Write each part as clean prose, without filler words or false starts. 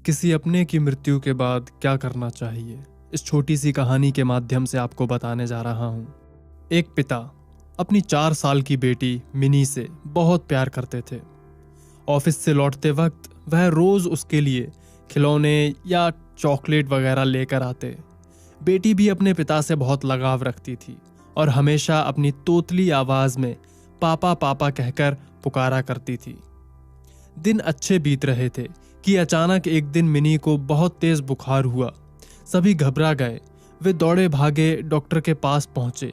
किसी अपने की मृत्यु के बाद क्या करना चाहिए, इस छोटी सी कहानी के माध्यम से आपको बताने जा रहा हूं। एक पिता अपनी 4 साल की बेटी मिनी से बहुत प्यार करते थे। ऑफिस से लौटते वक्त वह रोज उसके लिए खिलौने या चॉकलेट वगैरह लेकर आते। बेटी भी अपने पिता से बहुत लगाव रखती थी और हमेशा अपनी तोतली आवाज में पापा पापा कहकर पुकारा करती थी। दिन अच्छे बीत रहे थे कि अचानक एक दिन मिनी को बहुत तेज बुखार हुआ। सभी घबरा गए। वे दौड़े भागे डॉक्टर के पास पहुंचे,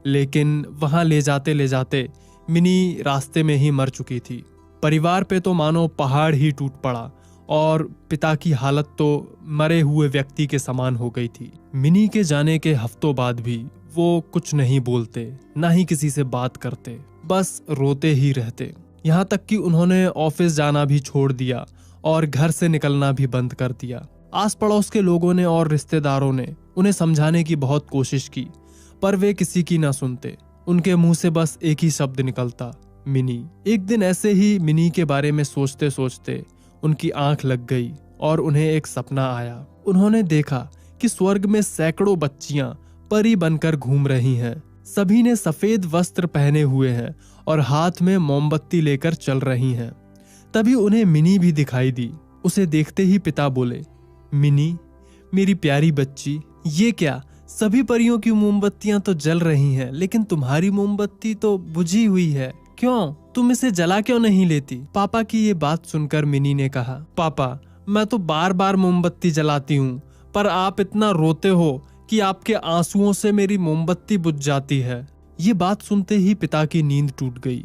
लेकिन वहां ले जाते मिनी रास्ते में ही मर चुकी थी। परिवार पे तो मानो पहाड़ ही टूट पड़ा और पिता की हालत तो मरे हुए व्यक्ति के समान हो गई थी। मिनी के जाने के हफ्तों बाद भी वो कुछ नहीं बोलते, ना ही किसी से बात करते, बस रोते ही रहते। यहाँ तक कि उन्होंने ऑफिस जाना भी छोड़ दिया और घर से निकलना भी बंद कर दिया। आस पड़ोस के लोगों ने और रिश्तेदारों ने उन्हें समझाने की बहुत कोशिश की, पर वे किसी की ना सुनते। उनके मुंह से बस एक ही शब्द निकलता, मिनी। एक दिन ऐसे ही मिनी के बारे में सोचते सोचते उनकी आंख लग गई और उन्हें एक सपना आया। उन्होंने देखा कि स्वर्ग में सैकड़ों बच्चियां परी बनकर घूम रही हैं। सभी ने सफेद वस्त्र पहने हुए हैं और हाथ में मोमबत्ती लेकर चल रही हैं। तभी उन्हें मिनी भी दिखाई दी। उसे देखते ही पिता बोले, मिनी मेरी प्यारी बच्ची, ये क्या, सभी परियों की मोमबत्तियां तो जल रही हैं, लेकिन तुम्हारी मोमबत्ती तो बुझी हुई है। क्यों, तुम इसे जला क्यों नहीं लेती? पापा की ये बात सुनकर मिनी ने कहा, पापा मैं तो बार बार मोमबत्ती जलाती हूँ, पर आप इतना रोते हो कि आपके आंसुओं से मेरी मोमबत्ती बुझ जाती है। ये बात सुनते ही पिता की नींद टूट गई।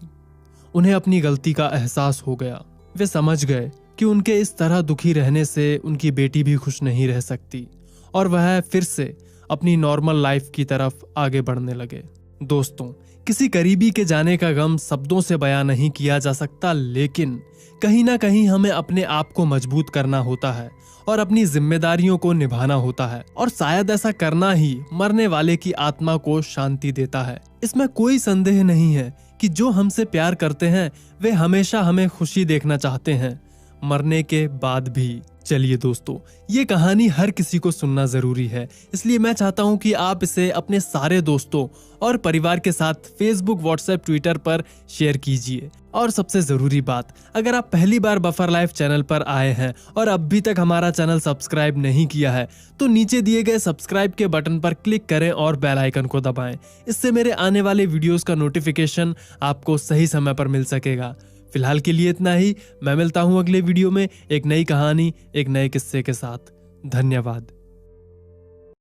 उन्हें अपनी गलती का एहसास हो गया। वे समझ गए कि उनके इस तरह दुखी रहने से उनकी बेटी भी खुश नहीं रह सकती और वह फिर से अपनी नॉर्मल लाइफ की तरफ आगे बढ़ने लगे। दोस्तों, किसी करीबी के जाने का गम शब्दों से बयां नहीं किया जा सकता, लेकिन कहीं ना कहीं हमें अपने आप को मजबूत करना होता है और अपनी जिम्मेदारियों को निभाना होता है, और शायद ऐसा करना ही मरने वाले की आत्मा को शांति देता है। इसमें कोई संदेह नहीं है कि जो हमसे प्यार करते हैं वे हमेशा हमें खुशी देखना चाहते हैं, मरने के बाद भी। चलिए दोस्तों, ये कहानी हर किसी को सुनना जरूरी है, इसलिए मैं चाहता हूँ कि आप इसे अपने सारे दोस्तों और परिवार के साथ फेसबुक, व्हाट्सएप, ट्विटर पर शेयर कीजिए। और सबसे जरूरी बात, अगर आप पहली बार बफर लाइफ चैनल पर आए हैं और अभी तक हमारा चैनल सब्सक्राइब नहीं किया है, तो नीचे दिए गए सब्सक्राइब के बटन पर क्लिक करें और बेल आइकन को दबाएं। इससे मेरे आने वाले वीडियोस का नोटिफिकेशन आपको सही समय पर मिल सकेगा। फिलहाल के लिए इतना ही। मैं मिलता हूं अगले वीडियो में एक नई कहानी, एक नए किस्से के साथ। धन्यवाद।